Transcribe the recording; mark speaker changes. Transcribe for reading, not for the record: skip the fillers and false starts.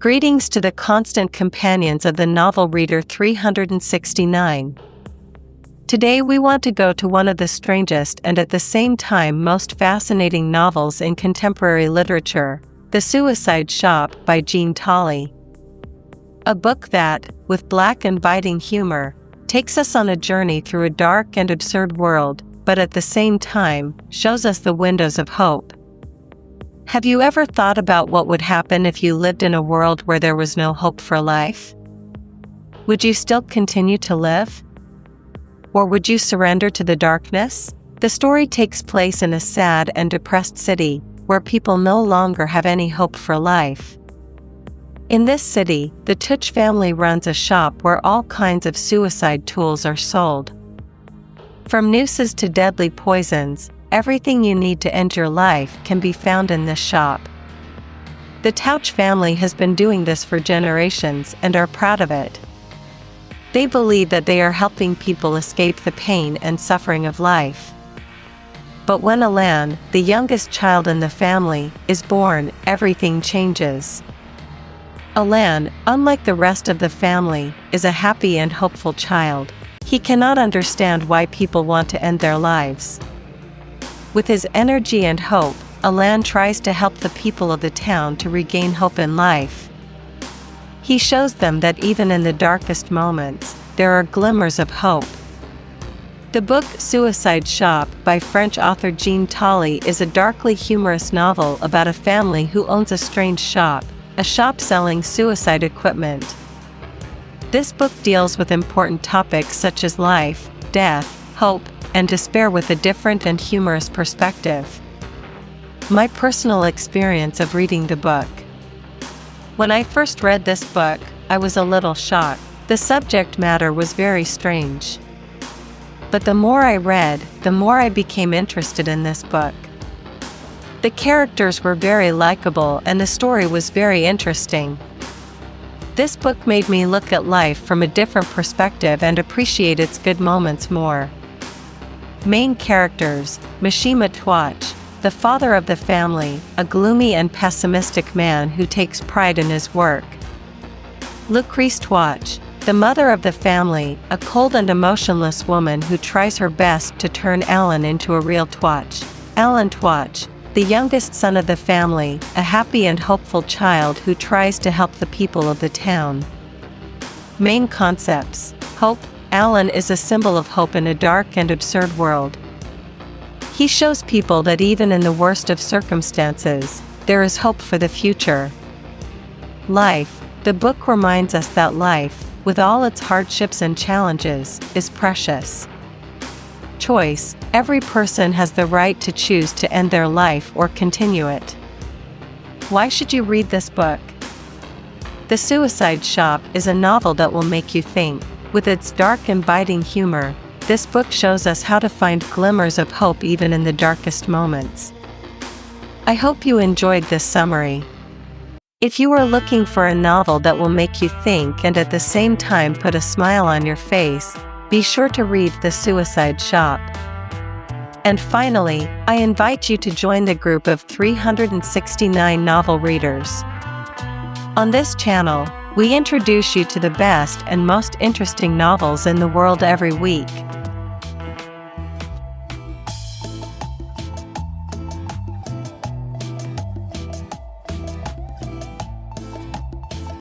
Speaker 1: Greetings to the constant companions of the novel reader 369. Today we want to go to one of the strangest and at the same time most fascinating novels in contemporary literature, The Suicide Shop by Jean Tolly. A book that, with black and biting humor, takes us on a journey through a dark and absurd world, but at the same time, shows us the windows of hope. Have you ever thought about what would happen if you lived in a world where there was no hope for life? Would you still continue to live? Or would you surrender to the darkness? The story takes place in a sad and depressed city, where people no longer have any hope for life. In this city, the Tuch family runs a shop where all kinds of suicide tools are sold. From nooses to deadly poisons, everything you need to end your life can be found in this shop. The Touch family has been doing this for generations and are proud of it. They believe that they are helping people escape the pain and suffering of life. But when Alan, the youngest child in the family, is born, everything changes. Alan, unlike the rest of the family, is a happy and hopeful child. He cannot understand why people want to end their lives. With his energy and hope, Alan tries to help the people of the town to regain hope in life. He shows them that even in the darkest moments, there are glimmers of hope. The book Suicide Shop by French author Jean Tolly is a darkly humorous novel about a family who owns a strange shop, a shop selling suicide equipment. This book deals with important topics such as life, death, hope, and despair with a different and humorous perspective. My personal experience of reading the book. When I first read this book, I was a little shocked. The subject matter was very strange. But the more I read, the more I became interested in this book. The characters were very likable and the story was very interesting. This book made me look at life from a different perspective and appreciate its good moments more. Main characters: Mishima Twatch, the father of the family, a gloomy and pessimistic man who takes pride in his work. Lucrece Twatch, the mother of the family, a cold and emotionless woman who tries her best to turn Alan into a real Twatch. Alan Twatch, the youngest son of the family, a happy and hopeful child who tries to help the people of the town. Main concepts: hope. Alan is a symbol of hope in a dark and absurd world. He shows people that even in the worst of circumstances, there is hope for the future. Life. The book reminds us that life, with all its hardships and challenges, is precious. Choice. Every person has the right to choose to end their life or continue it. Why should you read this book? The Suicide Shop is a novel that will make you think. With its dark and biting humor, this book shows us how to find glimmers of hope even in the darkest moments. I hope you enjoyed this summary. If you are looking for a novel that will make you think and at the same time put a smile on your face, be sure to read The Suicide Shop. And finally, I invite you to join the group of 369 novel readers. On this channel, we introduce you to the best and most interesting novels in the world every week.